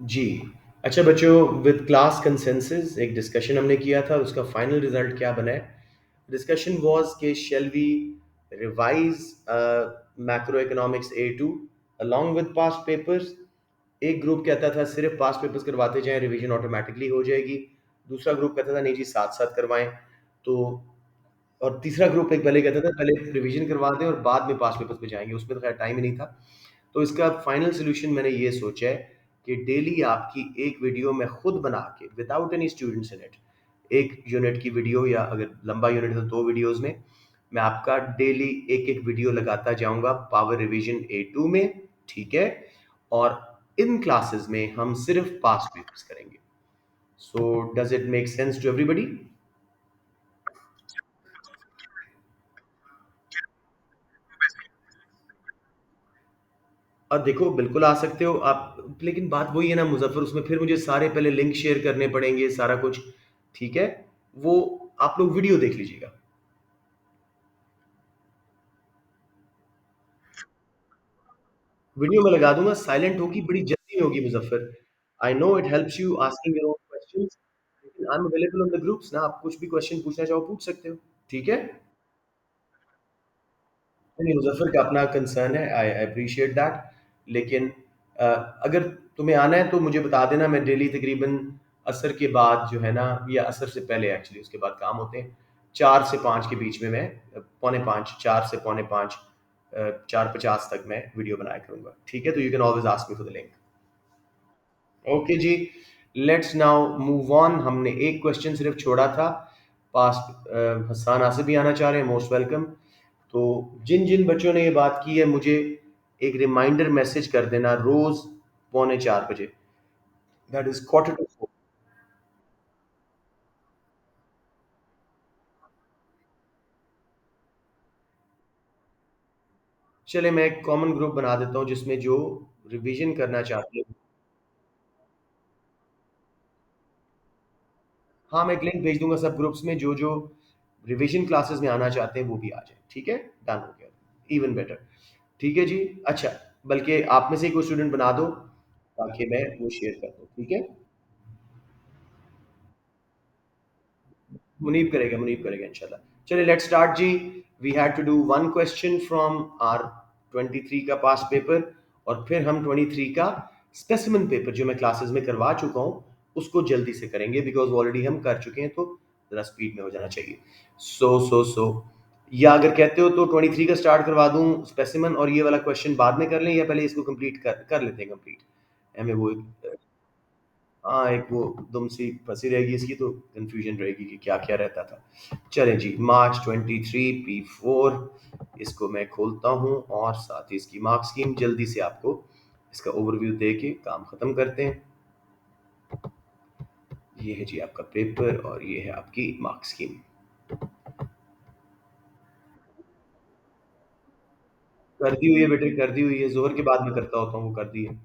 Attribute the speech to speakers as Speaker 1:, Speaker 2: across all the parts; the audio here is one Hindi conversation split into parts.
Speaker 1: जी। अच्छा बच्चों, विद क्लास कंसेंसस एक डिस्कशन हमने किया था, उसका फाइनल रिजल्ट क्या बना है? डिस्कशन वाज कि shall we revise macroeconomics A2 along with past papers. एक ग्रुप कहता था सिर्फ पास्ट पेपर्स करवाते जाएं, रिवीजन ऑटोमेटिकली हो जाएगी। दूसरा ग्रुप कहता था नहीं जी, साथ साथ करवाएं। तो और तीसरा ग्रुप एक पहले कहता था पहले रिवीजन करवा दें और बाद में पास्ट पेपर्स पे जाएंगे, उसमें तो खैर टाइम ही नहीं था। तो इसका फाइनल सोल्यूशन मैंने ये सोचा है कि डेली आपकी एक वीडियो मैं खुद बना के without any students in it, एक यूनिट की वीडियो या अगर लंबा यूनिट है तो दो वीडियोस में मैं आपका डेली एक एक वीडियो लगाता जाऊंगा पावर रिवीजन A2 में। ठीक है? और इन क्लासेस में हम सिर्फ पास्ट पेपर्स करेंगे। So does it make sense to everybody? और देखो बिल्कुल आ सकते हो आप, लेकिन बात वही है ना मुजफ्फर, उसमें फिर मुझे सारे पहले लिंक शेयर करने पड़ेंगे, सारा कुछ। ठीक है? वो आप लोग वीडियो देख लीजिएगा। वीडियो में लगा दूंगा, साइलेंट होगी, बड़ी जल्दी होगी Muzaffar. I know it helps you asking your own questions, लेकिन I am available on the groups ना, आप कुछ भी क्वेश्चन पूछना चाहो पूछ सकते हो। ठीक है? नहीं, मुज़फ़्फ़र का अपना कंसर्न है, आई अप्रिशिएट दैट। लेकिन अगर तुम्हें आना है तो मुझे बता देना, मैं डेली तकरीबन असर के बाद जो है ना, या असर से पहले एक्चुअली उसके बाद काम होते हैं, 4 से 5 के बीच में मैं पौने 5, 4 से पौने 5 4:50 तक मैं वीडियो बनाया करूँगा। ठीक है? तो you can always ask me for the link. Okay जी, लेट्स नाउ मूव ऑन। हमने एक क्वेश्चन सिर्फ छोड़ा था। पास्ट हसान आसिफ भी आना चाह रहे हैं, मोस्ट वेलकम। तो जिन जिन बच्चों ने ये बात की है, मुझे एक रिमाइंडर मैसेज कर देना रोज पौने 4 बजे, दैट इज क्वार्टर टू 4। चले मैं एक कॉमन ग्रुप बना देता हूँ जिसमें जो रिवीजन करना चाहते हैं। हाँ, मैं एक लिंक भेज दूंगा सब ग्रुप्स में, जो जो रिवीजन क्लासेस में आना चाहते हैं वो भी आ जाए। ठीक है? डन हो गया, इवन बेटर। ठीक है जी। अच्छा, बल्कि आप में से ही कोई स्टूडेंट बना दो ताकि मैं वो शेयर कर दूँ। ठीक है? मुनीब करेगा इंशाल्लाह। चलिए लेट्स स्टार्ट जी। We had to do one question from R 23 का पास्ट पेपर, और फिर हम 23 का स्पेसिमेन पेपर जो मैं क्लासेस में करवा चुका हूँ उसको जल्दी से करेंगे, बिकॉज ऑलरेडी हम कर चुके हैं, तो जरा स्पीड में हो जाना चाहिए। सो या अगर कहते हो तो 23 का स्टार्ट करवा दूं स्पेसिमेन, और ये वाला क्वेश्चन बाद में कर लें, या पहले इसको कंप्लीट कर लेते हैं कंप्लीट। हमें वो हाँ, एक वो दुम सी फंसी रहेगी इसकी, तो कंफ्यूजन रहेगी कि क्या क्या रहता था। चलें जी, मार्च 23 P4, इसको मैं खोलता हूँ और साथ ही इसकी मार्क स्कीम जल्दी से आपको इसका ओवरव्यू दे के काम खत्म करते हैं। ये है जी आपका पेपर और ये है आपकी मार्क स्कीम। कर दी हुई है बेटे, कर दी हुई है, जोहर के बाद में करता होता हूँ, वो कर दी है।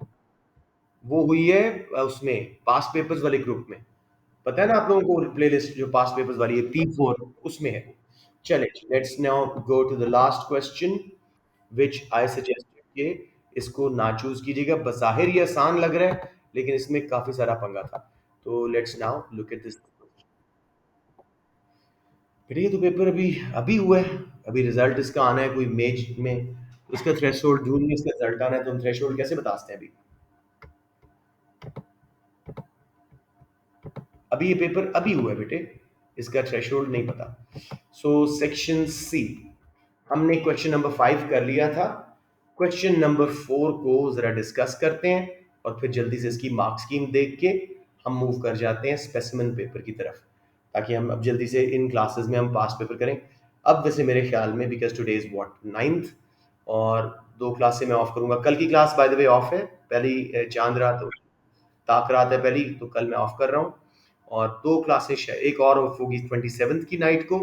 Speaker 1: वो हुई है उसमें पास्ट पेपर्स वाले ग्रुप में। पता है ना आप लोगों को प्लेलिस्ट जो पास्ट पेपर्स वाली है P4, उसमें है। चले, let's now go to the last question which I suggest कि इसको ना चूज कीजिएगा। बज़ाहिर ये आसान लग रहा है लेकिन इसमें काफी सारा पंगा था। तो let's now look at this. बेटा ये तो पेपर अभी अभी हुआ है, अभी रिजल्ट इसका आना है कोई मई में, इसका थ्रेशोल्ड जून में इसका रिजल्ट आना है, तो हम थ्रेशोल्ड कैसे बता सकते हैं अभी? अभी ये पेपर अभी हुआ है बेटे, इसका थ्रेशोल्ड नहीं पता। सो सेक्शन सी हमने क्वेश्चन नंबर 5 कर लिया था। क्वेश्चन नंबर 4 को जरा डिस्कस करते हैं और फिर जल्दी से इसकी मार्क स्कीम देख के हम मूव कर जाते हैं स्पेसिमेन पेपर की तरफ, ताकि हम अब जल्दी से इन क्लासेस में हम पास पेपर करें। अब वैसे मेरे ख्याल में because today is what 9th, और दो क्लासें मैं ऑफ करूंगा। कल की class by the way of है, पहली चांद रात ताक रात है पहली, तो कल मैं ऑफ कर रहा हूँ। और दो क्लासेस एक और ऑफ होगी 27th की नाइट को,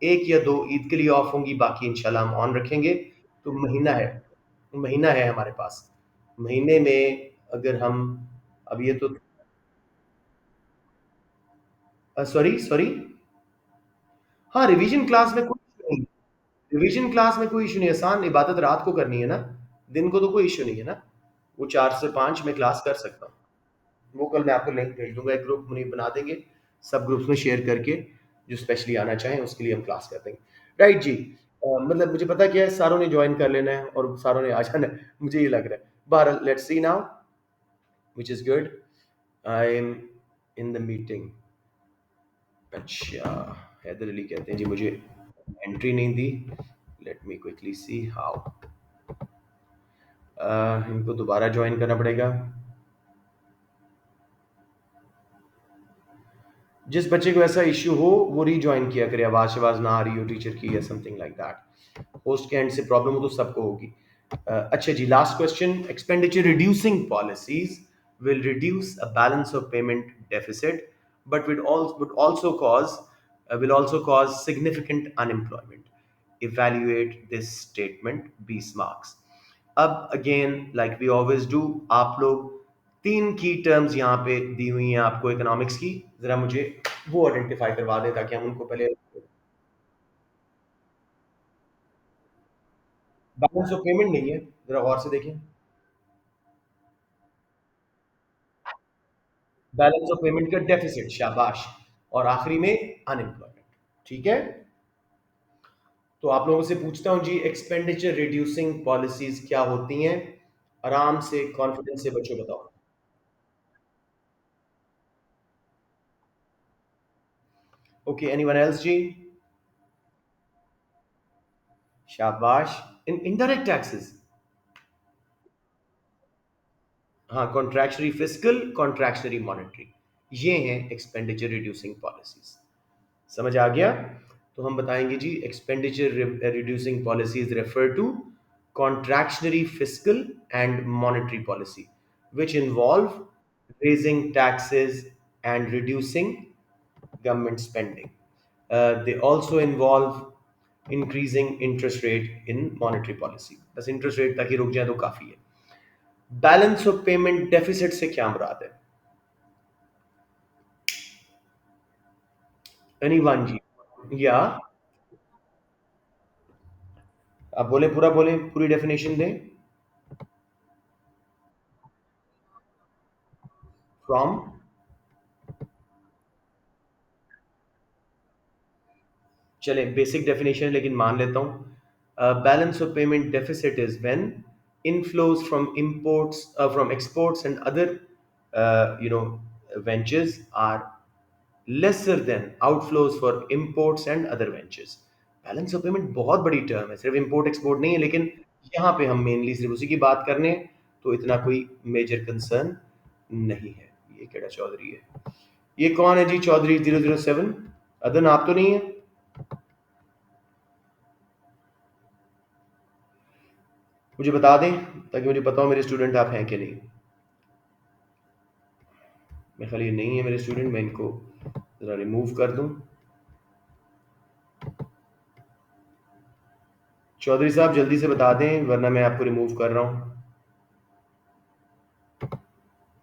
Speaker 1: एक या दो ईद के लिए ऑफ होंगी, बाकी इंशाल्लाह हम ऑन रखेंगे। तो महीना है हमारे पास। महीने में अगर हम अब ये तो सॉरी सॉरी, हाँ रिवीजन क्लास में कोई इशू नहीं, रिवीजन क्लास में कोई इशू नहीं, आसान इबादत रात को करनी है ना, दिन को तो कोई इशू नहीं है ना, वो 4 से 5 में क्लास कर सकता हूँ। वो कल मैं आपको लिंक भेज दूंगा, एक ग्रुप मुनीब बना देंगे, सब ग्रुप्स में शेयर करके, जो स्पेशली आना चाहें उसके लिए हम क्लास कर देंगे। राइट जी। मतलब मुझे पता क्या है, सारों ने ज्वाइन कर लेना है और सारों ने आ जाना है, मुझे ये लग रहा है। बहरहाल let's see now, which is good. I am in the meeting. अच्छा, हैदर अली कहते हैं जी मुझे एंट्री नहीं दी। Let me quickly see how. इनको दोबारा ज्वाइन करना पड़ेगा। जिस बच्चे को ऐसा इश्यू हो वो रीजॉइन किया करे, आवाज शवाज ना आ रही हो टीचर की या समथिंग लाइक दैट। होस्ट के एंड से प्रॉब्लम हो तो सबको होगी। अच्छा जी, last question. Expenditure reducing policies will reduce a balance of payment deficit, but will also cause significant unemployment. Evaluate this statement, Bees marks. अब again like we always do, आप लोग तीन की टर्म्स यहाँ पे दी हुई हैं आपको इकोनॉमिक्स की, जरा मुझे वो आइडेंटिफाई करवा दें ताकि हम उनको पहले। बैलेंस ऑफ पेमेंट नहीं है, जरा गौर से देखें। बैलेंस ऑफ पेमेंट का डेफिसिट, शाबाश। और आखिरी में अनएम्प्लॉयमेंट। ठीक है, तो आप लोगों से पूछता हूं जी, एक्सपेंडिचर रिड्यूसिंग पॉलिसीज क्या होती हैं? आराम से कॉन्फिडेंस से बच्चों बताओ। ओके, एनीवन एल्स जी? शाबाश। In indirect taxes. हाँ, कॉन्ट्रैक्शनरी फिस्कल, कॉन्ट्रैक्शनरी मॉनेटरी, ये हैं एक्सपेंडिचर रिड्यूसिंग पॉलिसीज। समझ आ गया? तो हम बताएंगे जी, expenditure reducing policies refer to contractionary fiscal and monetary policy which involve raising taxes and reducing government spending. They also involve increasing interest rate in monetary policy. बस इंटरेस्ट रेट तक ही रुक जाए तो काफी है। बैलेंस ऑफ पेमेंट डेफिसिट से क्या मुराद है? एनीवन जी? या आप बोले, पूरा बोले, पूरी डेफिनेशन दें। फ्रॉम, चले बेसिक डेफिनेशन लेकिन मान लेता हूं। Balance of payment deficit is when inflows from exports and other ventures are lesser than outflows for imports and other ventures. Balance of payment बहुत बड़ी टर्म है, सिर्फ इंपोर्ट एक्सपोर्ट नहीं है, लेकिन यहाँ पे हम मेनली सिर्फ उसी की बात करने हैं, तो इतना कोई मेजर कंसर्न नहीं है। ये केड़ा चौधरी है? ये कौन है जी चौधरी 007? अदन आप तो नहीं है? मुझे बता दें ताकि मुझे पता हो मेरे स्टूडेंट आप हैं कि नहीं। मैं ख्याल ये नहीं है मेरे स्टूडेंट, मैं इनको ज़रा रिमूव कर दूं। चौधरी साहब जल्दी से बता दें वरना मैं आपको रिमूव कर रहा हूं।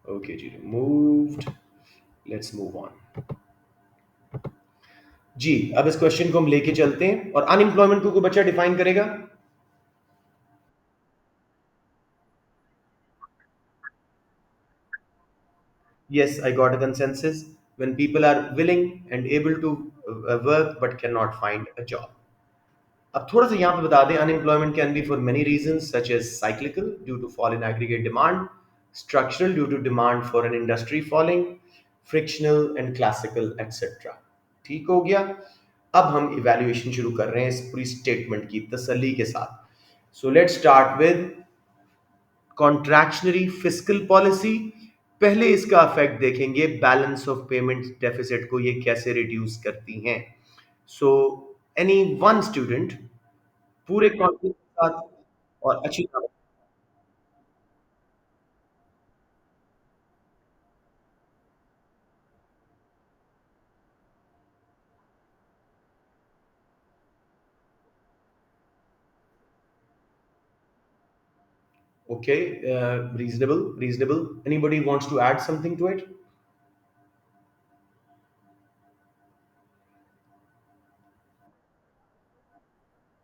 Speaker 1: ओके जी, रिमूव्ड। Let's move on. जी, अब इस क्वेश्चन को हम लेके चलते हैं, और अनएम्प्लॉयमेंट को कोई बच्चा डिफाइन करेगा? Yes, I got a consensus. When people are willing and able to work but cannot find a job. अब थोड़ा सा यहाँ पे बता दें, unemployment can be for many reasons such as cyclical due to fall in aggregate demand, structural due to demand for an industry falling, frictional and classical etcetera. ठीक हो गया। अब हम इवैल्यूएशन शुरू कर रहे हैं इस पूरी स्टेटमेंट की तसल्ली के साथ। So let's start with contractionary fiscal policy. पहले इसका इफेक्ट देखेंगे, बैलेंस ऑफ पेमेंट डेफिसिट को ये कैसे रिड्यूस करती हैं। सो एनी वन स्टूडेंट पूरे कॉन्फिडेंस के साथ और अच्छी तरह। Okay, reasonable, reasonable. Anybody wants to add something to it?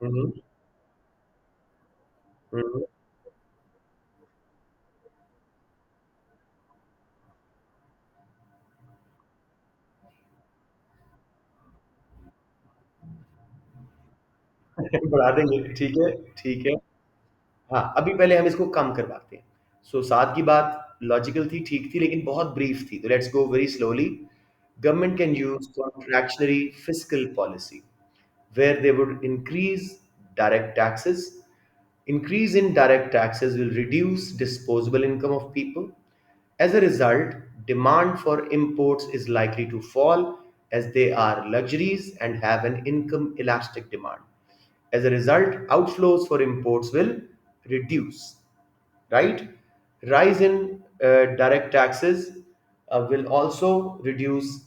Speaker 1: Hmm, hmm, बढ़ा देंगे, ठीक है, ठीक है। हाँ, अभी पहले हम इसको कम करवाते हैं। सो सात की बात लॉजिकल थी, ठीक थी, लेकिन बहुत ब्रीफ थी, तो let's go very slowly. Government can use contractionary fiscal policy where they would increase direct taxes. Increase in direct taxes will reduce disposable income of people. As a result, demand for imports is likely to fall as they are luxuries and have an income elastic demand. As a result, outflows for imports will reduce, right? Rise in direct taxes will also reduce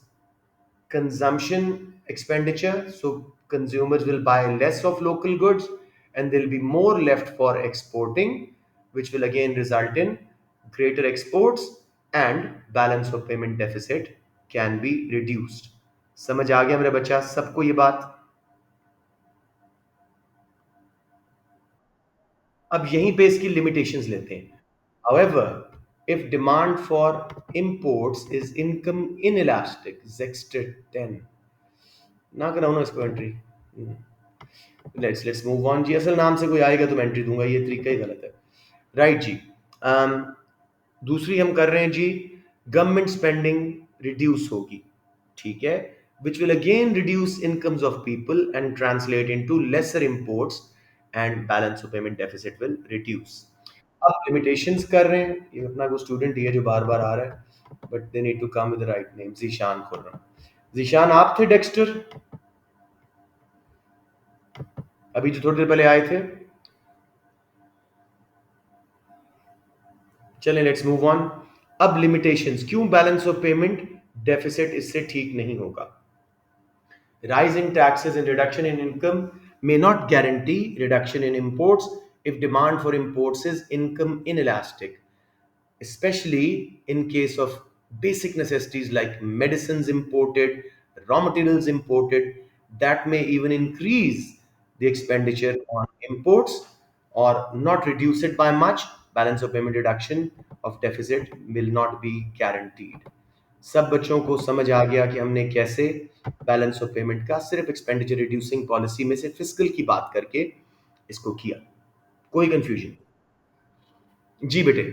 Speaker 1: consumption expenditure. So consumers will buy less of local goods and there'll be more left for exporting, which will again result in greater exports and balance of payment deficit can be reduced. समझ आ गया मेरा बच्चा सबको ये बात? अब यहीं पे इसकी लिमिटेशंस लेते हैं. However, if demand for imports is income inelastic, Zexter 10, ना कराऊं ना इसको एंट्री. लेट्स मूव ऑन जी. असल नाम से कोई आएगा तो मैं एंट्री दूंगा, ये तरीका ही गलत है. राइट जी. um, दूसरी हम कर रहे हैं जी, गवर्नमेंट स्पेंडिंग रिड्यूस होगी, ठीक है, which will again reduce incomes of people and translate into lesser imports and balance of payment deficit will reduce. अब लिमिटेशंस कर रहे हैं, ये अपना को स्टूडेंट ही है जो बार बार आ रहा है, but they need to come with the right name. Zeeshan Khurram. Zeeshan आप थे डेक्स्टर अभी जो थोड़ी देर पहले आए थे? चलें लेट्स मूव ऑन. अब लिमिटेशंस, क्यों बैलेंस ऑफ पेमेंट डेफिसिट इससे ठीक नहीं होगा? Rising taxes and reduction in income may not guarantee reduction in imports if demand for imports is income inelastic, especially in case of basic necessities like medicines imported, raw materials imported, that may even increase the expenditure on imports or not reduce it by much. Balance of payment reduction of deficit will not be guaranteed. सब बच्चों को समझ आ गया कि हमने कैसे बैलेंस ऑफ पेमेंट का सिर्फ एक्सपेंडिचर रिड्यूसिंग पॉलिसी में से फिस्कल की बात करके इसको किया? कोई कंफ्यूजन? जी बेटे.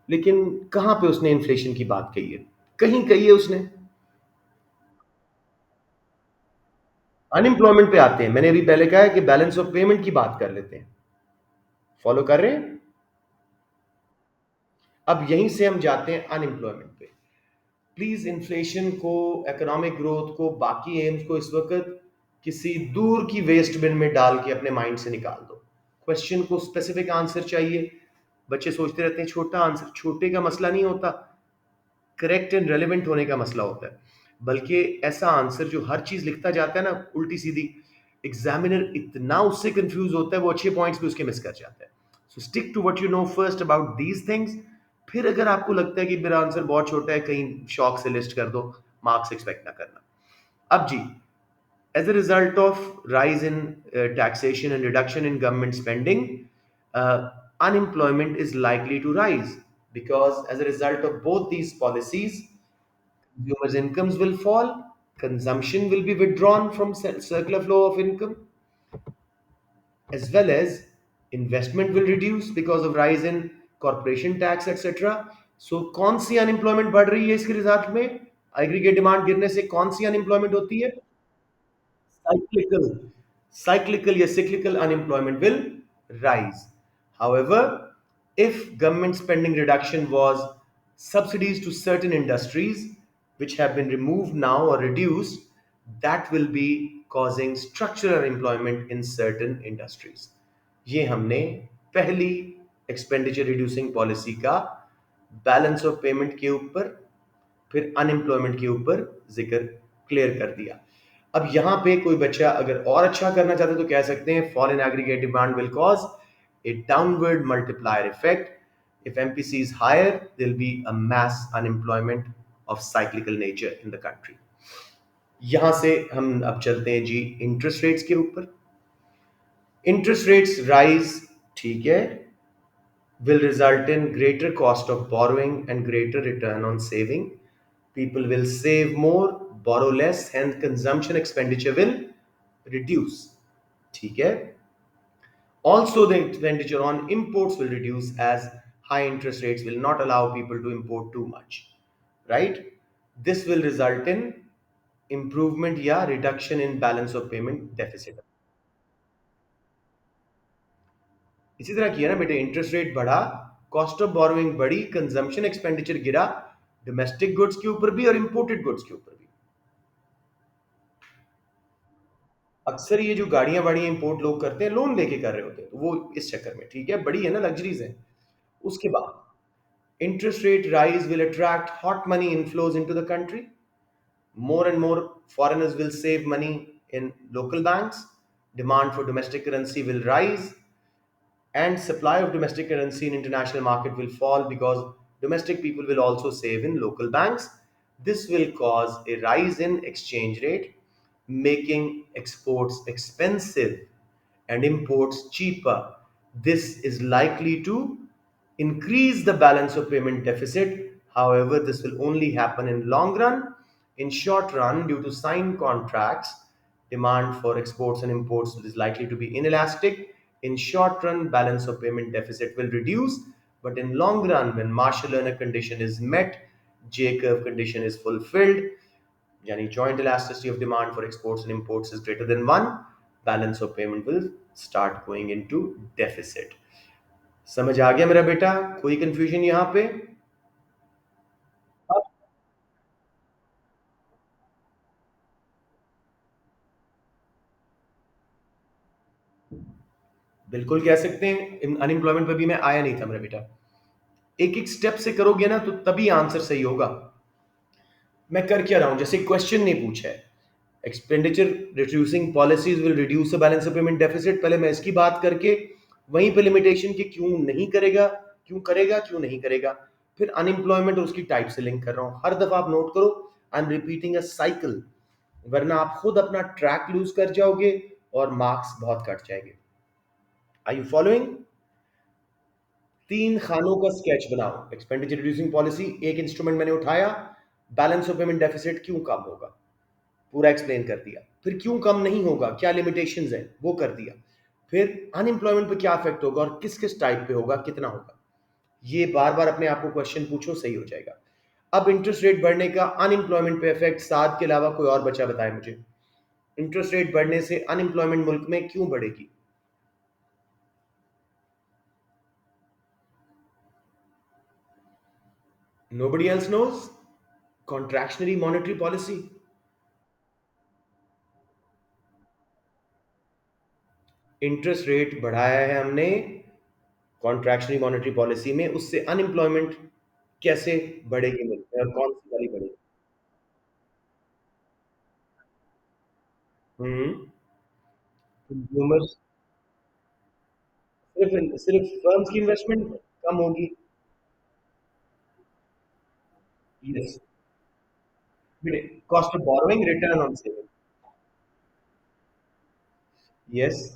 Speaker 1: लेकिन कहाँ पे उसने इन्फ्लेशन की बात कही है? कहीं कही है उसने? अनएम्प्लॉयमेंट पे आते हैं. मैंने अभी पहले कहा है कि बैलेंस ऑफ पेमेंट की बात कर लेते हैं. फॉलो कर रहे हैं? अब यहीं से हम जाते हैं अनएम्प्लॉयमेंट पे. प्लीज इन्फ्लेशन को, इकोनॉमिक ग्रोथ को, बाकी एम्स को इस वक्त किसी दूर की वेस्ट बिन में डाल के अपने माइंड से निकाल दो. क्वेश्चन को स्पेसिफिक आंसर चाहिए. बच्चे सोचते रहते हैं छोटा आंसर. छोटे का मसला नहीं होता, करेक्ट एंड रेलिवेंट होने का मसला होता है. बल्कि ऐसा आंसर जो हर चीज लिखता जाता है ना उल्टी सीधी, एग्जामिनर इतना उससे कंफ्यूज होता है, वो अच्छे पॉइंट्स भी उसके मिस कर जाता है. So stick to what you know first about these things. फिर अगर आपको लगता है कि मेरा आंसर बहुत छोटा है, कहीं शौक से लिस्ट कर दो, मार्क्स एक्सपेक्ट ना करना. अब जी, as a result of rise in taxation and reduction in government spending, unemployment is likely to rise, because as a result of both these policies, consumers' incomes will fall, consumption will be withdrawn from circular flow of income, as well as investment will reduce because of rise in corporation tax, etc. So कौन सी अनएम्प्लॉयमेंट बढ़ रही है इसके रिजल्ट में? एग्रीगेट डिमांड गिरने से कौन सी अनएम्प्लॉयमेंट होती है? cyclical cyclical या cyclical unemployment will rise. However, if government spending reduction was subsidies to certain industries which have been removed now or reduced, that will be causing structural unemployment in certain industries. ये हमने पहली एक्सपेंडिचर रिड्यूसिंग पॉलिसी का बैलेंस ऑफ पेमेंट के ऊपर, फिर अनएम्प्लॉयमेंट के ऊपर जिक्र क्लियर कर दिया. अब यहां पे कोई बच्चा अगर और अच्छा करना चाहता है तो कह सकते हैं fall in aggregate demand will cause A downward multiplier effect. if MPC is higher, there'll be a mass unemployment of cyclical nature in the country. यहां से हम अब चलते हैं जी इंटरेस्ट रेट्स के ऊपर. इंटरेस्ट रेट्स राइज, ठीक है, will result in greater cost of borrowing and greater return on saving. People will save more, borrow less, hence consumption expenditure will reduce. ठीक है. Also, the expenditure on imports will reduce as high interest rates will not allow people to import too much. Right? This will result in improvement या reduction in balance of payment deficit. इसी तरह किया ना बेटे, इंटरेस्ट रेट बढ़ा, कॉस्ट ऑफ बोरोइंग बढ़ी, कंजम्पशन एक्सपेंडिचर गिरा, डोमेस्टिक गुड्स के ऊपर भी और इंपोर्टेड गुड्स के ऊपर भी. अक्सर ये जो गाड़ियां वाड़ियां इंपोर्ट लोग करते हैं, लोन लेके कर रहे होते हैं, तो वो इस चक्कर में ठीक है, बड़ी है ना, लग्जरीज है. उसके बाद interest rate rise will attract hot money inflows into the country. More and more foreigners will save money in local banks. Demand for domestic currency will rise, and supply of domestic currency in international market will fall because domestic people will also save in local banks. This will cause a rise in exchange rate, making exports expensive and imports cheaper. This is likely to increase the balance of payment deficit. However, this will only happen in long run. In short run, due to signed contracts, demand for exports and imports is likely to be inelastic. In short run, balance of payment deficit will reduce, but in long run, when Marshall-Lerner condition is met, J-curve condition is fulfilled, yani joint elasticity of demand for exports and imports is greater than 1, balance of payment will start going into deficit. समझ आ गया मेरा बेटा? कोई कंफ्यूजन यहाँ पे? अब बिल्कुल कह सकते हैं, अनएम्प्लॉयमेंट पे भी मैं आया नहीं था मेरा बेटा. एक एक स्टेप से करोगे ना तो तभी आंसर सही होगा. मैं कर क्या रहा हूं, जैसे क्वेश्चन ने पूछा है, expenditure reducing policies will reduce the balance of payment deficit, पहले मैं इसकी बात करके वहीं पे लिमिटेशन के क्यों नहीं करेगा, क्यों करेगा, क्यों नहीं करेगा, फिर अनएम्प्लॉयमेंट और उसकी टाइप से लिंक कर रहा हूं. हर दफा आप नोट करो, I am repeating a cycle, वरना आप खुद अपना ट्रैक लूज कर जाओगे और मार्क्स बहुत कट जाएंगे. Are you following? तीन खानों का स्केच बनाओ. एक्सपेंडिचर रिड्यूसिंग पॉलिसी एक इंस्ट्रूमेंट मैंने उठाया, बैलेंस ऑफ पेमेंट डेफिसिट क्यों कम होगा, पूरा एक्सप्लेन कर दिया. फिर क्यों कम नहीं होगा, क्या लिमिटेशंस हैं, वो कर दिया. फिर अनएम्प्लॉयमेंट पे क्या इफेक्ट होगा और किस किस टाइप पे होगा, कितना होगा. ये बार बार अपने आप को क्वेश्चन पूछो, सही हो जाएगा. अब इंटरेस्ट रेट बढ़ने का अनएम्प्लॉयमेंट पे इफेक्ट, साथ के अलावा कोई और बचा बताए मुझे. इंटरेस्ट रेट बढ़ने से अनएम्प्लॉयमेंट मुल्क में क्यों बढ़ेगी? Nobody else knows? Contractionary monetary policy. Interest rate बढ़ाया है हमने कॉन्ट्रैक्शनरी मॉनेटरी पॉलिसी में, उससे अनएम्प्लॉयमेंट कैसे बढ़ेगी मुल्क में और कौन सी वाली बढ़ेगी? हम्म. कंज्यूमर्स, सिर्फ सिर्फ फर्म्स की इन्वेस्टमेंट कम होगी. Yes. Cost of borrowing, return on saving. Yes.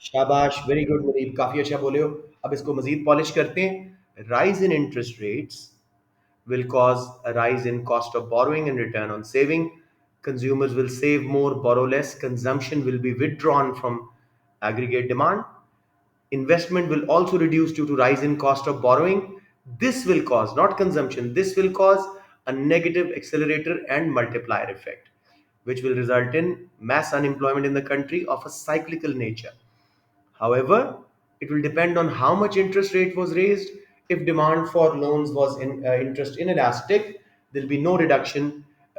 Speaker 1: शाबाश, वेरी गुड मुनीब, काफी अच्छा बोले हो. अब इसको मजीद पॉलिश करते हैं. Rise in interest rates will cause a rise in cost of borrowing and return on saving. Consumers will save more, borrow less. Consumption will be withdrawn from aggregate demand. Investment will also reduce due to rise in cost of borrowing. This will cause, not consumption, this will cause a negative accelerator and multiplier effect, which will result in mass unemployment in the country of a cyclical nature. However, it will depend on how much interest rate was raised. If demand for loans was interest inelastic, there will be no reduction,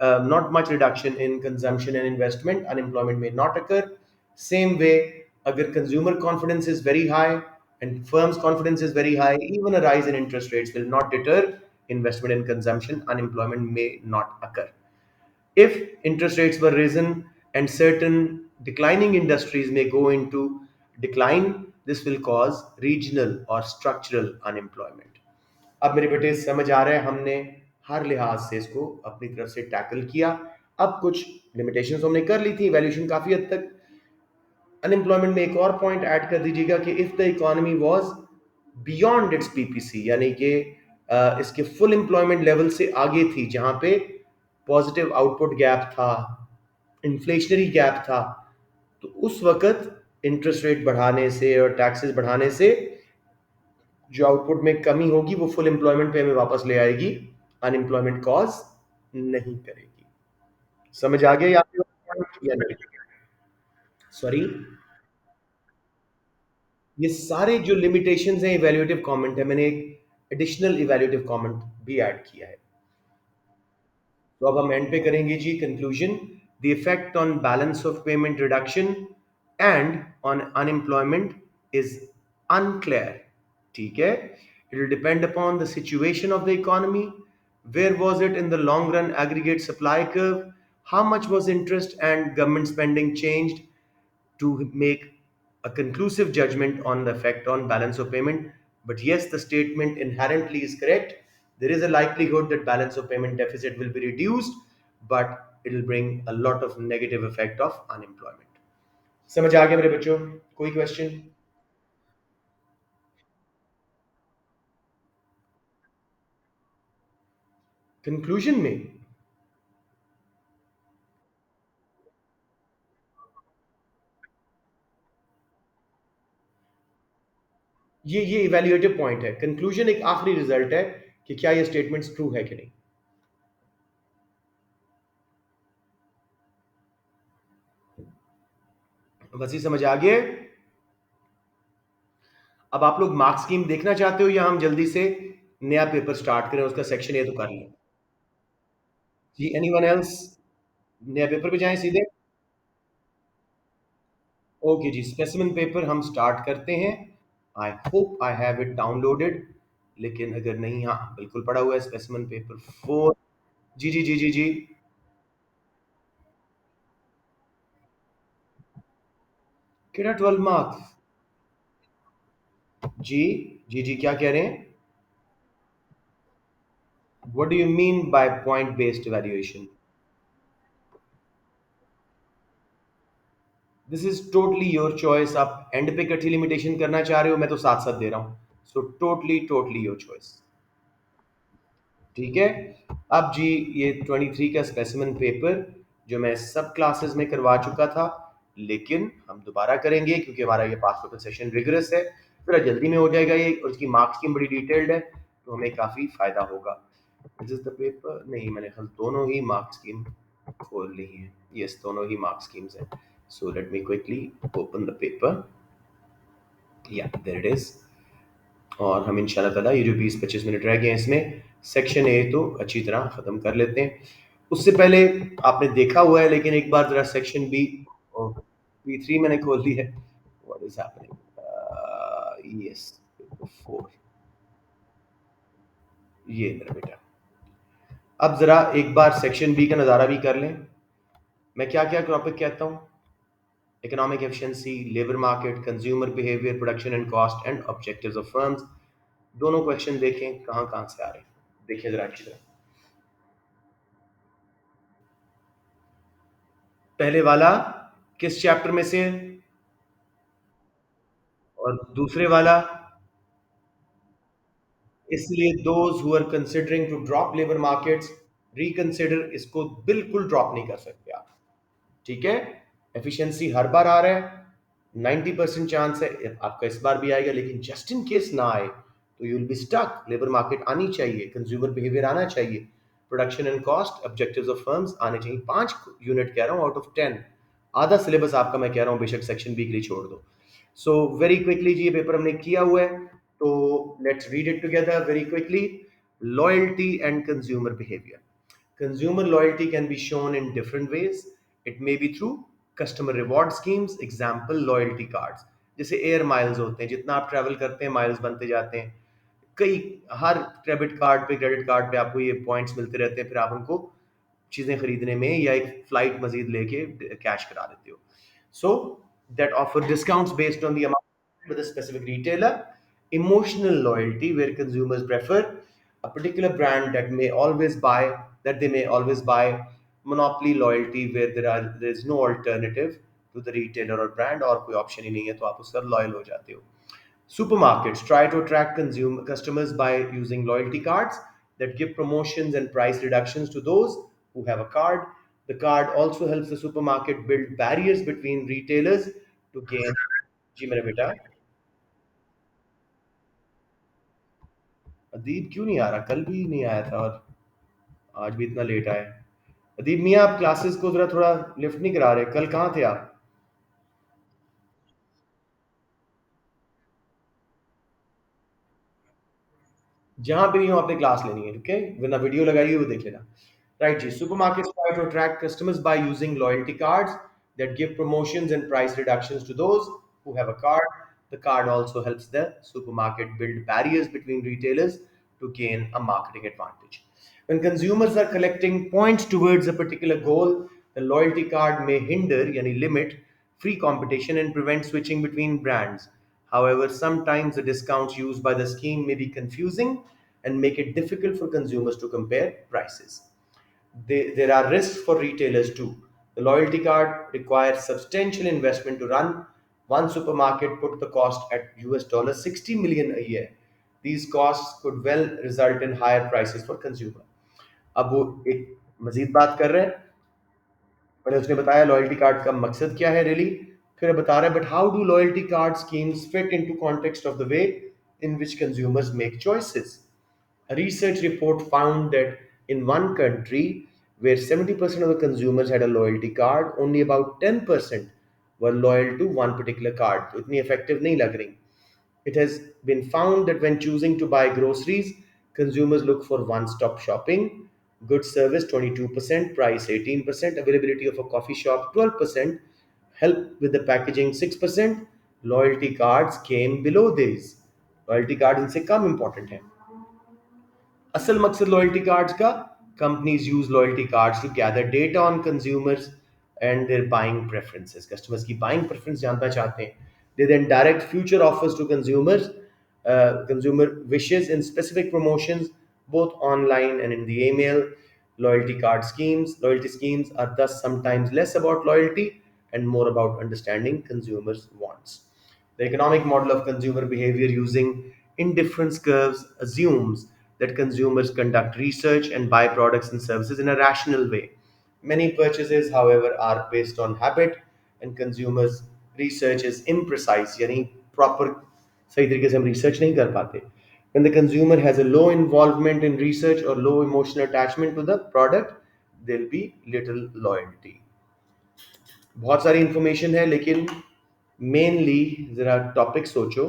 Speaker 1: not much reduction in consumption and investment. Unemployment may not occur. Same way, agar consumer confidence is very high and firms' confidence is very high, even a rise in interest rates will not deter investment and consumption. Unemployment may not occur. If interest rates were risen and certain declining industries may go into decline, this will cause regional or structural unemployment. अब मेरे बेटे समझ आ रहा है, हमने हर लिहाज से इसको अपनी तरफ से टैकल किया। अब कुछ लिमिटेशंस हमने कर ली थी, वैल्यूएशन काफी हद तक। अनएम्प्लॉयमेंट में एक और पॉइंट ऐड कर दीजिएगा कि if the economy was beyond it's PPC, यानी कि इसके फुल एम्प्लॉयमेंट लेवल से आगे थी, जहां पे पॉजिटिव आउटपुट गैप था, इन्फ्लेशनरी गैप था, तो उस वक्त इंटरेस्ट रेट बढ़ाने से और टैक्सेस बढ़ाने से जो आउटपुट में कमी होगी वो फुल एम्प्लॉयमेंट पे हमें वापस ले आएगी, अनएम्प्लॉयमेंट कॉज नहीं करेगी। समझ आ गया या नहीं? सॉरी, ये सारे जो लिमिटेशंस हैं इवैल्यूएटिव कमेंट है, मैंने एक एडिशनल इवैल्यूएटिव कमेंट भी ऐड किया है। तो अब हम एंड पे करेंगे जी conclusion. The effect on balance of payment reduction and on unemployment is unclear. ठीक है, it will depend upon the situation of the economy, where was it in the long run aggregate supply curve, how much was interest and government spending changed to make a conclusive judgment on the effect on balance of payment. But yes, the statement inherently is correct. There is a likelihood that balance of payment deficit will be reduced, but it will bring a lot of negative effect of unemployment. समझ आ गया मेरे बच्चों? कोई क्वेश्चन? कंक्लूजन में ये इवेल्युएटिव पॉइंट है। कंक्लूजन एक आखिरी रिजल्ट है कि क्या ये स्टेटमेंट्स ट्रू है कि नहीं। बस ये समझ आ गया। अब आप लोग मार्क्स स्कीम देखना चाहते हो या हम जल्दी से नया पेपर स्टार्ट करें, उसका सेक्शन ए तो कर लें? जी, एनीवन एल्स? नया पेपर पे जाएं सीधे? ओके जी, स्पेसिमेन पेपर हम स्टार्ट करते हैं। I hope I have it downloaded, लेकिन अगर नहीं, हाँ बिल्कुल पड़ा हुआ है स्पेसिमेन पेपर 4। जी जी जी जी जी। केड़ा 12 मार्क्स? जी जी जी, क्या कह रहे हैं? What do you mean by point based evaluation? This is totally your choice. आप एंड पे इकट्ठी लिमिटेशन करना चाह रहे हो, मैं तो साथ साथ दे रहा हूँ। So totally totally your choice. ठीक है। अब जी, ये 23 का स्पेसिमेन पेपर जो मैं सब क्लासेस में करवा चुका था, लेकिन हम दोबारा करेंगे क्योंकि हमारा ये पास पेपर सेशन रिगरस है, थोड़ा जल्दी में हो जाएगा ये, और इसकी मार्क्स की बड़ी डिटेल्ड है, तो हमें काफ़ी फायदा होगा। This is the paper. नहीं, मैंने कल दोनों ही मार्क्स स्कीम खोल ली है। यस, दोनों ही मार्क्स स्कीम्स हैं। So let me quickly open the paper. या देयर इट इज। और हम इंशाल्लाह ताला ये जो 20-25 मिनट रह गए हैं इसमें सेक्शन ए तो अच्छी तरह ख़त्म कर लेते हैं। उससे पहले आपने देखा हुआ है, लेकिन एक बार ज़रा सेक्शन बी, P3 मैंने खोल ली है। What is happening? यस, 4। ये मेरा बेटा। अब ज़रा एक बार सेक्शन बी का नज़ारा भी कर लें। मैं क्या क्या टॉपिक कहता हूँ? Economic efficiency, labour market, consumer behaviour, production and cost and objectives of firms. दोनों क्वेश्चन देखें कहाँ कहाँ से आ रहे हैं, देखिए ज़रा अच्छी तरह। पहले वाला किस चैप्टर में से है? और दूसरे वाला, इसलिए those who are considering to drop labour markets reconsider, इसको बिल्कुल ड्रॉप नहीं कर सकते आप। ठीक है, एफिशिएंसी हर बार आ रहा है, 90% चांस है आपका इस बार भी आएगा, लेकिन जस्ट इन केस ना आए तो you will be stuck. Labour market आनी चाहिए, कंज्यूमर बिहेवियर आना चाहिए, production and cost, objectives of firms आने चाहिए। 5 यूनिट कह रहा हूँ आउट ऑफ 10। आधा सिलेबस आपका मैं कह रहा हूँ बेशक सेक्शन बी के लिए छोड़ दो। सो वेरी क्विकली जी, ये पेपर हमने किया हुआ है, तो let's read it together very quickly. Loyalty and consumer behaviour. Consumer loyalty can be shown in different ways. It may be through customer reward schemes, example loyalty cards. जैसे एयर माइल्स होते हैं, जितना आप ट्रैवल करते हैं माइल्स बनते जाते हैं। कई, हर डेबिट कार्ड पे, क्रेडिट कार्ड पे आपको ये पॉइंट्स मिलते रहते हैं, फिर आप उनको चीज़ें खरीदने में या एक फ्लाइट मजीद लेके कैश करा देते हो। So that offer discounts based on the amount with a specific retailer. Emotional loyalty, where consumers prefer a particular brand that may always buy that they may always buy monopoly loyalty where there is no alternative to the retailer or brand और कोई option ही नहीं है तो आप उस पर loyal हो जाते हो. Supermarkets try to attract consumer customers by using loyalty cards that give promotions and price reductions to those who have a card. The card also helps the supermarket build barriers between retailers to gain. जी मेरा बेटा. अदीब क्यों नहीं आ रहा? कल भी नहीं आया था और आज भी इतना लेट आया. अदीब मियाँ आप क्लासेस को जरा थोड़ा लिफ्ट नहीं करा रहे. कल कहाँ थे आप? जहां पे भी हो आपने क्लास लेनी है, ओके? वरना वीडियो लगाई है वो देख लेना. राइट जी. Supermarkets try to attract customers by using loyalty cards that give promotions and price reductions to those who have a card. The card also helps the supermarket build barriers between retailers to gain a marketing advantage. When consumers are collecting points towards a particular goal, the loyalty card may hinder, yani limit, free competition and prevent switching between brands. However, sometimes the discounts used by the scheme may be confusing and make it difficult for consumers to compare prices. There are risks for retailers too. The loyalty card requires substantial investment to run. One supermarket put the cost at US 60 million a year. These costs could well result in higher prices for consumer. अब वो एक मजीद बात कर रहे हैं. पहले उसने बताया लॉयल्टी कार्ड का मकसद क्या है रियली. फिर बता रहा है but how do loyalty card schemes fit into context of the way in which consumers make choices. A research report found that in one country where 70% of the consumers had a loyalty card, only about 10% were loyal to one particular card. तो इतनी effective नहीं लग रही. It has been found that when choosing to buy groceries, consumers look for one stop shopping, good service 22%, price 18%, availability of a coffee shop 12%, help with the packaging 6%. Loyalty cards came below these. Loyalty cards इनसे कम important है. असल मकसद लॉयल्टी कार्ड्स का. Companies use loyalty cards to gather data on consumers and their buying preferences. Customers की बाइंग प्रेफरेंस जानना चाहते हैं. They then direct future offers to consumers consumer wishes in specific promotions both online and in the email. Loyalty schemes are thus sometimes less about loyalty and more about understanding consumers wants. The economic model of consumer behavior using indifference curves assumes that consumers conduct research and buy products and services in a rational way. Many purchases, however, are based on habit, and consumers' research is imprecise, यानी proper सही तरीके से हम research नहीं कर पाते. When the consumer has a low involvement in research or low emotional attachment to the product, there'll be little loyalty. बहुत सारी इंफॉर्मेशन है लेकिन मेनली जरा टॉपिक सोचो.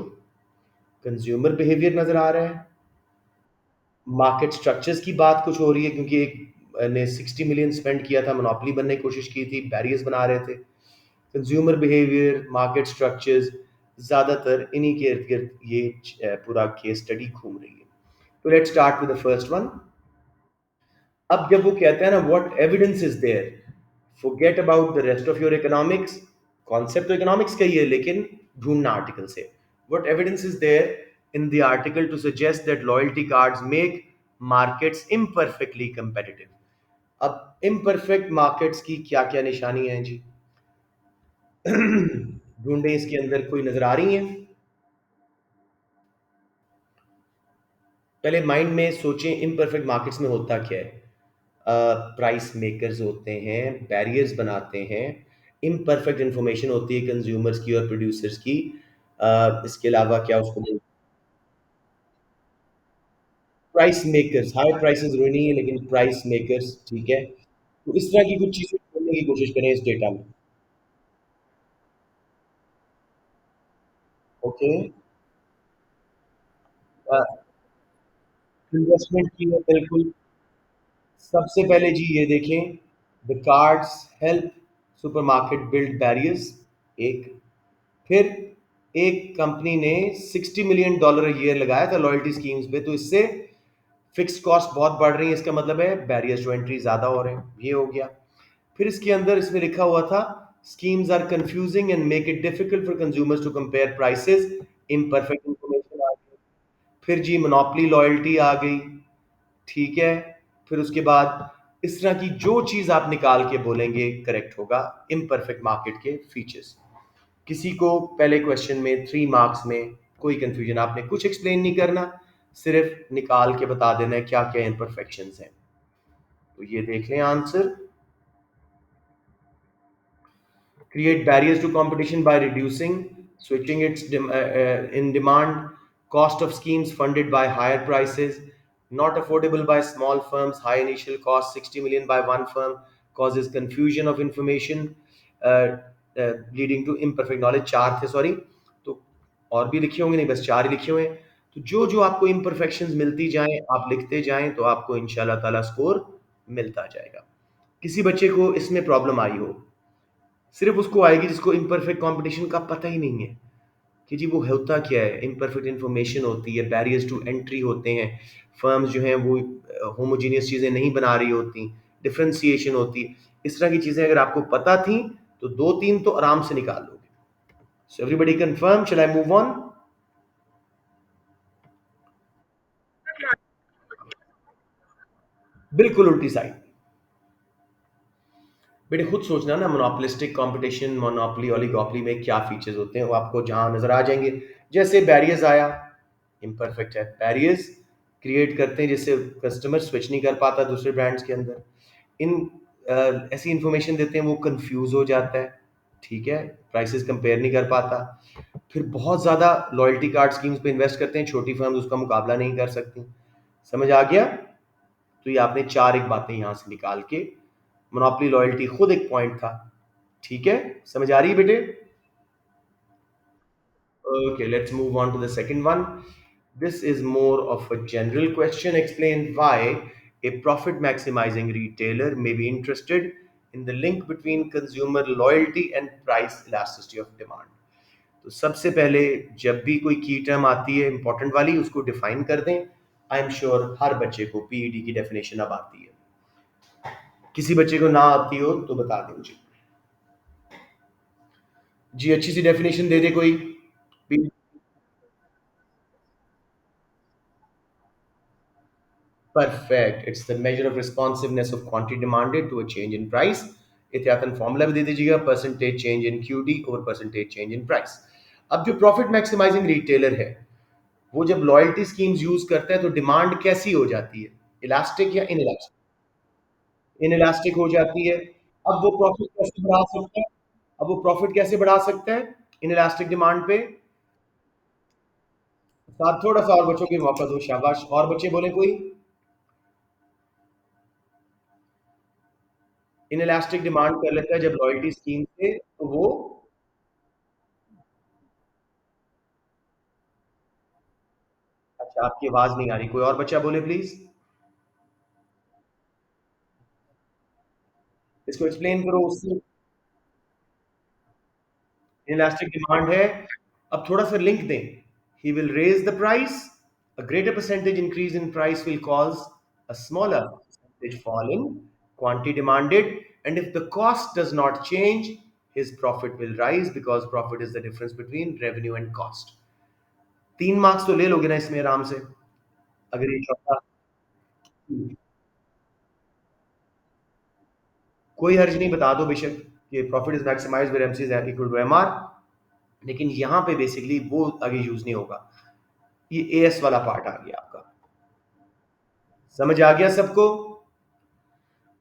Speaker 1: कंज्यूमर बिहेवियर नजर आ रहा है. मार्केट स्ट्रक्चर्स की बात कुछ हो रही है क्योंकि एक ने 60 मिलियन स्पेंड किया था, मोनोपोली बनने की कोशिश की थी, बैरियर्स बना रहे थे. कंज्यूमर बिहेवियर, मार्केट स्ट्रक्चर्स, ज़्यादातर इन्हीं के इर्द गिर्द ये पूरा केस स्टडी घूम रही है. तो let's start with the first one. अब जब वो कहते हैं ना what evidence is there, forget about the rest of your economics. Concept तो इकोनॉमिक्स का ही है लेकिन ढूंढना आर्टिकल से. What evidence is there in the article to suggest that loyalty cards make markets imperfectly competitive. अब imperfect markets की क्या क्या निशानी है जी? ढूंढें इसके अंदर कोई नजर आ रही है? पहले माइंड में सोचें इम्परफेक्ट मार्केट्स में होता क्या है. प्राइस मेकर्स होते हैं, बैरियर्स बनाते हैं, इम्परफेक्ट इंफॉर्मेशन होती है कंज्यूमर्स की और प्रोड्यूसर्स की. इसके अलावा क्या उसको प्राइस मेकर्स, हाई प्राइसेस नहीं है लेकिन प्राइस मेकर्स ठीक है. तो इस तरह की कुछ चीजें ढूंढने की कोशिश करें इस डेटा में. ओके. इन्वेस्टमेंट की है बिल्कुल. सबसे पहले जी ये देखें, the cards help supermarket build barriers. एक. फिर एक कंपनी ने 60 मिलियन डॉलर ईयर लगाया था लॉयल्टी स्कीम्स पे, तो इससे फिक्स्ड कॉस्ट बहुत बढ़ रही है. इसका मतलब है बैरियर्स टू एंट्री ज्यादा हो रहे हैं. ये हो गया. फिर इसके अंदर इसमें लिखा हुआ था schemes are confusing and make it difficult for consumers to compare prices. Imperfect information आ गई. फिर जी मोनोपोली लॉयल्टी आ गई. ठीक है। फिर उसके बाद इस तरह की जो चीज आप निकाल के बोलेंगे करेक्ट होगा इम्परफेक्ट मार्केट के फीचर्स। किसी को पहले क्वेश्चन में 3 मार्क्स में कोई कंफ्यूजन, आपने कुछ एक्सप्लेन नहीं करना, सिर्फ निकाल के बता देना है क्या क्या इम्परफेक्शंस हैं। तो ये देख लें answer. Create barriers to competition by reducing switching in demand, cost of schemes funded by higher prices, not affordable by small firms, high initial cost, 60 million by one firm causes confusion of information, uh, leading to imperfect knowledge। चार थे सॉरी, तो और भी लिखे होंगे, नहीं बस चार ही लिखे हुए हैं। तो जो जो आपको imperfections मिलती जाएं आप लिखते जाएं तो आपको इंशाल्लाह ताला स्कोर मिलता जाएगा। किसी बच्चे को इसमें प्रॉब्लम आई हो, सिर्फ उसको आएगी जिसको इम्परफेक्ट कंपटीशन का पता ही नहीं है कि जी वो होता क्या है। इम्परफेक्ट इन्फॉर्मेशन होती है, बैरियर्स टू एंट्री होते हैं, फर्म्स जो हैं वो होमोजीनियस चीज़ें नहीं बना रही होती, डिफ्रेंसिएशन होती है। इस तरह की चीज़ें अगर आपको पता थी तो दो तीन तो आराम से निकाल लोगे। So everybody confirm, shall I move on? बिल्कुल उल्टी साइड। बेटे खुद सोचना ना, मोनोपोलिस्टिक कंपटीशन, मोनोपोली ओलिगोपोली में क्या फीचर्स होते हैं वो आपको जहां नजर आ जाएंगे। जैसे बैरियर्स आया, इम्परफेक्ट है, बैरियर्स क्रिएट करते हैं जिससे कस्टमर स्विच नहीं कर पाता दूसरे ब्रांड्स के अंदर। इन ऐसी इंफॉर्मेशन देते हैं वो कंफ्यूज हो जाता है, ठीक है, प्राइसेस कंपेयर नहीं कर पाता। फिर बहुत ज़्यादा लॉयल्टी कार्ड स्कीम्स पे इन्वेस्ट करते हैं, छोटी फर्म्स उसका मुकाबला नहीं कर सकती। समझ आ गया? तो ये आपने चार एक बातें यहाँ से निकाल के, मोनोपोली लॉयल्टी खुद एक पॉइंट था, ठीक है, समझ आ रही है बेटे? Okay, let's move on to the second one. This is more of a general question. Explain why a profit maximizing retailer may be interested in the link between consumer loyalty and price elasticity of demand. तो सबसे पहले जब भी कोई की टर्म आती है इंपॉर्टेंट वाली उसको डिफाइन कर दें। आई एम श्योर हर बच्चे को पीईडी की डेफिनेशन अब आती है, किसी बच्चे को ना आती हो तो बता दें मुझे। जी अच्छी सी डेफिनेशन दे दे कोई। Perfect, it's the measure of responsiveness of quantity demanded to a change in price. एहतियातन फॉर्मूला भी दे दीजिएगा, percentage change in QD over percentage change in price. अब जो प्रॉफिट मैक्सिमाइजिंग रिटेलर है वो जब लॉयल्टी स्कीम्स यूज करता है तो डिमांड कैसी हो जाती है, इलास्टिक या इन इलास्टिक? इन इलास्टिक हो जाती है। अब वो प्रॉफिट कैसे बढ़ा सकता है, अब वो प्रॉफिट कैसे बढ़ा सकता है इन इलास्टिक डिमांड पे? साथ थोड़ा सा और बच्चों की मौका दो, शाबाश, और बच्चे बोले कोई। इन इलास्टिक डिमांड कर लेता है जब लॉयल्टी स्कीम से, तो वो, अच्छा आपकी आवाज नहीं आ रही, कोई और बच्चा बोले प्लीज, इसको एक्सप्लेन करो उससे। इलास्टिक डिमांड है, अब थोड़ा सा लिंक दें। He will raise the price, a greater percentage increase in price will cause a smaller percentage fall in quantity demanded, and if the cost does not change his profit will rise because profit is the difference between revenue and cost। 3 marks तो ले लोगे ना इसमें आराम से, अगर ये चौथा। कोई हर्ज नहीं, बता दो बेशक कि profit is maximised where MC is equal to MR, लेकिन यहाँ पे बेसिकली वो आगे यूज नहीं होगा। ये एएस वाला पार्ट आ गया आपका, समझ आ गया सबको?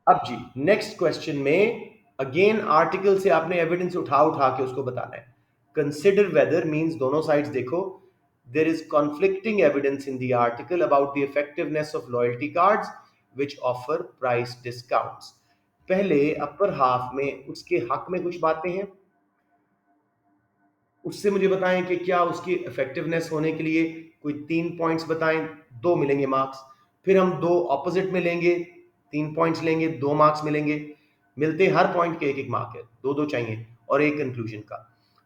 Speaker 1: अब जी नेक्स्ट क्वेश्चन में अगेन आर्टिकल से आपने एविडेंस उठा उठा के उसको बताना है। कंसिडर वेदर मींस दोनों साइड्स देखो। There is conflicting evidence in the article about the effectiveness of loyalty cards which offer price discounts. पहले अपर हाफ में उसके हक में कुछ बातें हैं, उससे मुझे बताएं कि क्या उसकी इफेक्टिवनेस होने के लिए कोई 3 पॉइंट्स बताएं, 2 मिलेंगे मार्क्स। फिर हम दो ऑपोजिट में लेंगे, 3 पॉइंट्स लेंगे, 2 मार्क्स मिलेंगे। मिलते हर पॉइंट के एक एक मार्क है, दो दो चाहिए, और एक कंक्लूजन का।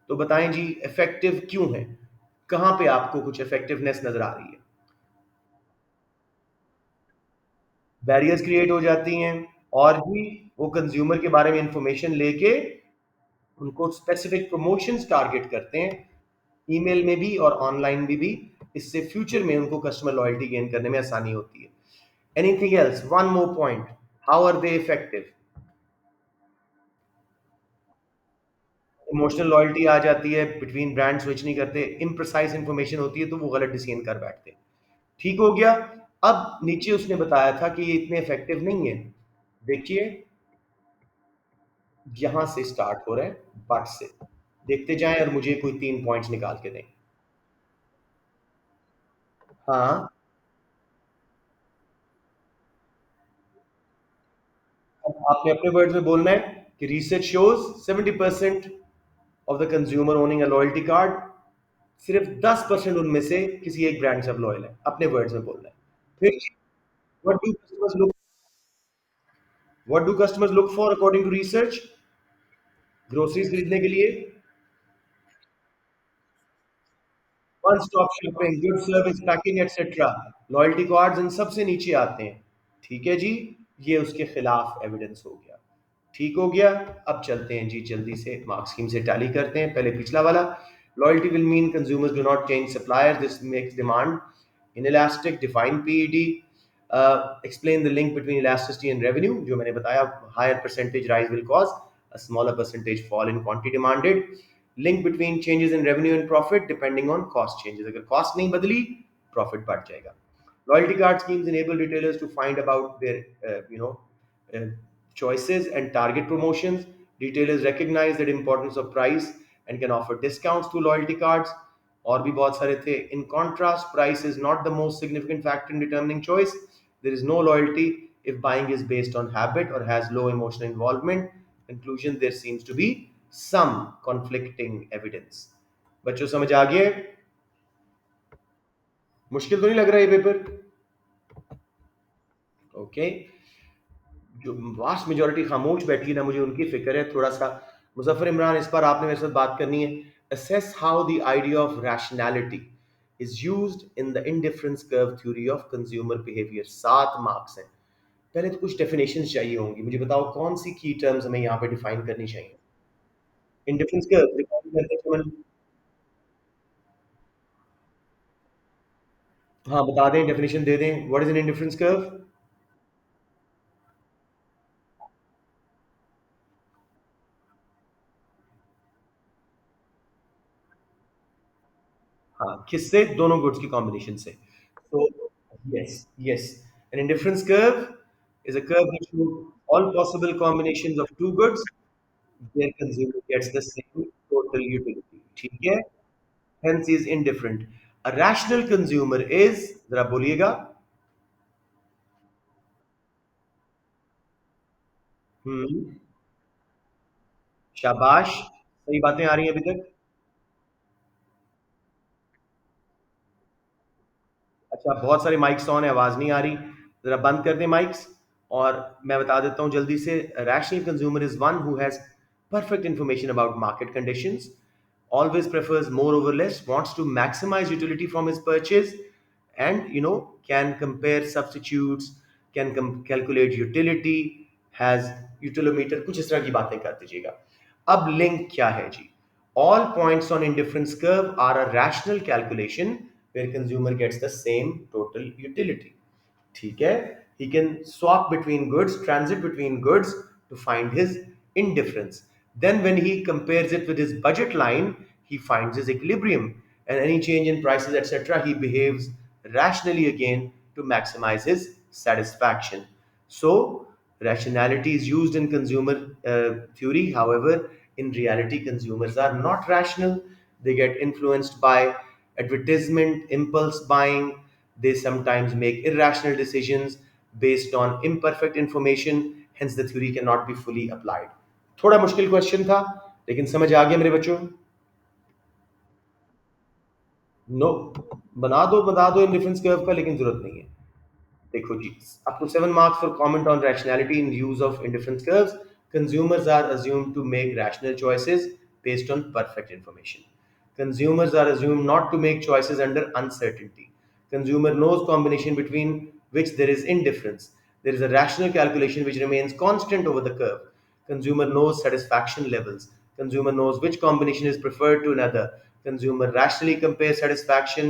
Speaker 1: तो बताएं जी इफेक्टिव क्यों है, कहां पे आपको कुछ इफेक्टिवनेस नजर आ रही है? बैरियर्स क्रिएट हो जाती हैं, और भी वो कंज्यूमर के बारे में इंफॉर्मेशन लेके उनको स्पेसिफिक प्रमोशंस टारगेट करते हैं, ईमेल में भी और ऑनलाइन भी। इससे फ्यूचर में उनको कस्टमर लॉयल्टी गेन करने में आसानी होती है। Anything else? One more point. How are they effective? Emotional loyalty आ जाती है, बिटवीन ब्रांड स्विच नहीं करते, इम्प्रिसाइज इंफॉर्मेशन होती है तो वो गलत डिसीजन कर बैठते हैं। ठीक हो गया। अब नीचे उसने बताया था कि ये इतने इफेक्टिव नहीं है। देखिए, यहां से स्टार्ट हो रहा है, बट से। देखते जाएं और मुझे कोई 3 पॉइंट्स निकाल के दें। हाँ। अब आपने अपने वर्ड्स में बोलना है कि research shows 70% of the consumer owning a loyalty card, सिर्फ 10% उनमें से किसी एक ब्रांड से अब लॉयल है। अपने वर्ड्स में बोलना है। फिर what do customers look what do customers look for according to research? Groceries खरीदने के लिए one stop shopping, good service, packing etcetera. Loyalty cards इन सबसे नीचे आते हैं। ठीक है जी, ये उसके खिलाफ एविडेंस हो गया। ठीक हो गया। अब चलते हैं जी, जल्दी से मार्क स्कीम से टैली करते हैं। पहले पिछला वाला, loyalty will mean consumers do not change suppliers, this makes demand inelastic, define PED, explain the link between elasticity and revenue, जो मैंने बताया, higher percentage rise will cause a smaller percentage fall in quantity demanded, link between changes in revenue and profit depending on cost changes, अगर cost नहीं बदली profit बढ़ जाएगा। Loyalty card schemes enable retailers to find about their uh, choices and target promotions. Retailers recognize the importance of price and can offer discounts through loyalty cards. और भी बहुत सारे थे। In contrast, price is not the most significant factor in determining choice. There is no loyalty if buying is based on habit or has low emotional involvement. Conclusion: there seems to be some conflicting evidence. बच्चों समझ आ गया? मुश्किल तो नहीं लग रहा है ये पेपर? ओके। जो वास्ट मेजोरिटी खामोश बैठी है ना, मुझे उनकी फिक्र है थोड़ा सा। मुजफ्फर इमरान, इस पर आपने मेरे साथ बात करनी है। Assess how the idea of rationality is used in the indifference curve theory of consumer behaviour. 7 marks हैं। पहले तो कुछ डेफिनेशंस चाहिए होंगी, मुझे बताओ कौन सी की टर्म्स हमें यहाँ पे डिफाइन करनी चाहिए। इंडिफरेंस कर्व डिफाइन करते समय, हाँ बता दें, डेफिनेशन दे दें। What is an indifference curve? हाँ, किससे? दोनों गुड्स की कॉम्बिनेशन से। तो yes, yes, an indifference curve is a curve which shows all possible combinations of two goods where consumer gets the same total utility. ठीक है? Hence is indifferent. A rational consumer is, जरा बोलिएगा। हम्म। शाबाश, सही बातें आ रही हैं अभी तक। अच्छा, बहुत सारे माइक्स ऑन है, आवाज नहीं आ रही। जरा बंद कर दें माइक्स। और मैं बता देता हूं जल्दी से। Rational consumer is one who has perfect information about market conditions, always prefers more over less, wants to maximize utility from his purchase, and can compare substitutes, can calculate utility, has utilimeter, कुछ इस तरह की बातें कर दीजिएगा। अब लिंक क्या है जी? All points on indifference curve are a rational calculation where consumer gets the same total utility. ठीक है? He can swap between goods, transit between goods to find his indifference. Then when he compares it with his budget line, he finds his equilibrium, and any change in prices, etc., he behaves rationally again to maximize his satisfaction. So rationality is used in consumer theory. However, in reality, consumers are not rational. They get influenced by advertisement, impulse buying. They sometimes make irrational decisions based on imperfect information. Hence, the theory cannot be fully applied. थोड़ा मुश्किल क्वेश्चन था, लेकिन समझ आ गया मेरे बच्चों? नो, बना दो इंडिफरेंस कर्व का, लेकिन जरूरत नहीं है। देखो जी, up to 7 marks for comment on rationality in use of indifference curves. Consumers are assumed to make rational choices based on perfect information. Consumers are assumed not to make choices under uncertainty. Consumer knows combination between which there is indifference. There is a rational calculation which remains constant over the curve. Consumer knows satisfaction levels. Consumer knows which combination is preferred to another. Consumer rationally compares satisfaction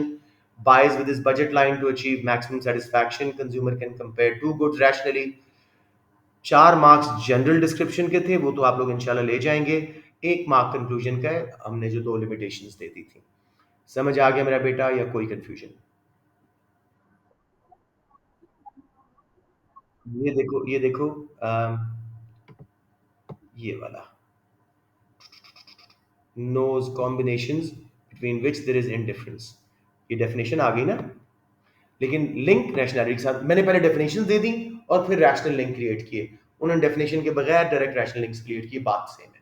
Speaker 1: buys with his budget line to achieve maximum satisfaction, consumer can compare two goods rationally. 4 marks general description के थे, वो तो आप लोग इंशाल्लाह ले जाएंगे। 1 मार्क कंक्लूजन का है, हमने जो दो लिमिटेशंस दे दी थी। समझ आ गया मेरा बेटा या कोई कंफ्यूजन? ये देखो ये वाला knows combinations between which there is indifference, ये डेफिनेशन आ गई ना। लेकिन लिंक रैशनैलिटी के साथ मैंने पहले डेफिनेशन दे दी और फिर रैशनल लिंक क्रिएट किए। उन्होंने डेफिनेशन के बगैर डायरेक्ट रैशनल लिंक्स क्रिएट किए, बात सेम है।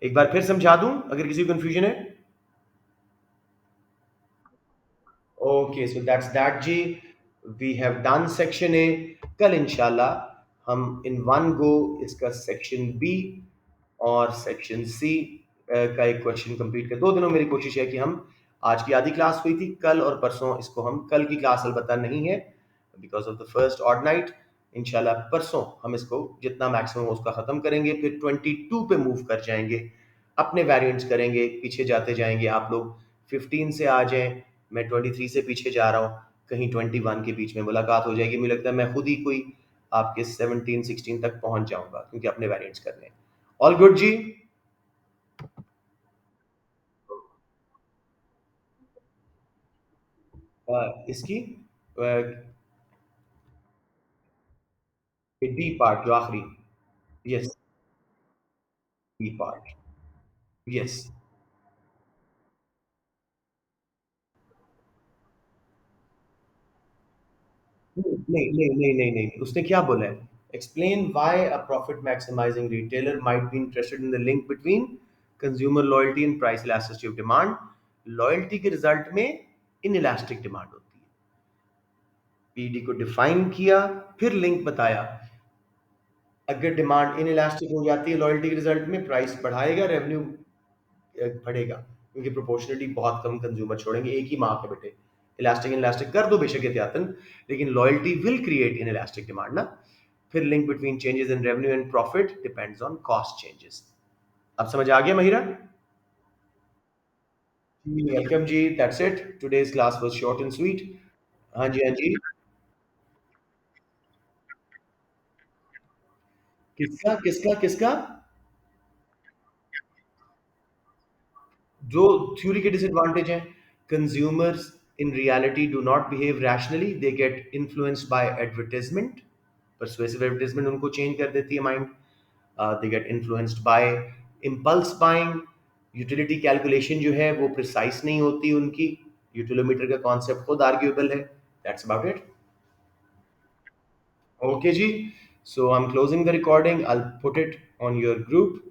Speaker 1: एक बार फिर समझा दूं अगर किसी को कंफ्यूजन है। ओके, सो दैट्स जी, we have done section A. कल इंशाल्लाह हम इन वन गो इसका सेक्शन बी और सेक्शन सी का एक क्वेश्चन कंप्लीट कर। 2 दिनों मेरी कोशिश है कि हम, आज की आधी क्लास हुई थी, कल और परसों इसको हम, कल की क्लास अलबत्ता नहीं है because of the first odd night. इंशाल्लाह परसों हम इसको जितना मैक्सिमम उसका ख़त्म करेंगे, फिर 22 पे मूव कर जाएंगे, अपने वेरिएंट्स करेंगे, पीछे जाते जाएंगे। आप लोग 15 से आ जाएं, मैं 23 से पीछे जा रहा हूँ, कहीं 21 के बीच में मुलाकात हो जाएगी। मुझे लगता है मैं खुद ही कोई आपके 17 16 तक पहुंच जाऊंगा क्योंकि अपने वेरिएंट्स करने हैं। ऑल गुड जी। इसकी डी पार्ट जो आखिरी, यस, डी पार्ट, यस। नहीं नहीं नहीं नहीं नहीं, उसने क्या बोला है? Explain why a profit maximising retailer might be interested in the link between consumer loyalty and price elasticity of demand. Loyalty के रिजल्ट में इनइलास्टिक डिमांड होती है। पीडी को डिफाइन किया, फिर लिंक बताया। अगर डिमांड इनइलास्टिक हो जाती है लॉयल्टी के रिजल्ट में, प्राइस बढ़ाएगा, रेवेन्यू बढ़ेगा, क्योंकि प्रोपोर्शनली बहुत कम कंज्यूमर छोड़ेंगे। एक ही मार्क है बेटे, इलास्टिक इलास्टिक कर दो बेशक एहतियातन, लेकिन loyalty will create inelastic demand ना। फिर link between changes in revenue and profit depends on cost changes. अब समझ आ गया महिरा? वेलकम जी, that's it, today's class was short and sweet. हाँ जी, हाँ जी। किसका किसका किसका? जो थ्योरी के डिसएडवांटेज हैं, consumers in reality do not behave rationally, they get influenced by advertisement. Persuasive advertisement उनको चेंज कर देती है mind. They get influenced by impulse buying. Utility calculation जो है वो प्रिसाइज नहीं होती उनकी। यूटिलोमीटर का कॉन्सेप्ट खुद आर्ग्यूएबल है। That's about it. ओके जी, so I am closing the recording, I put it on your group.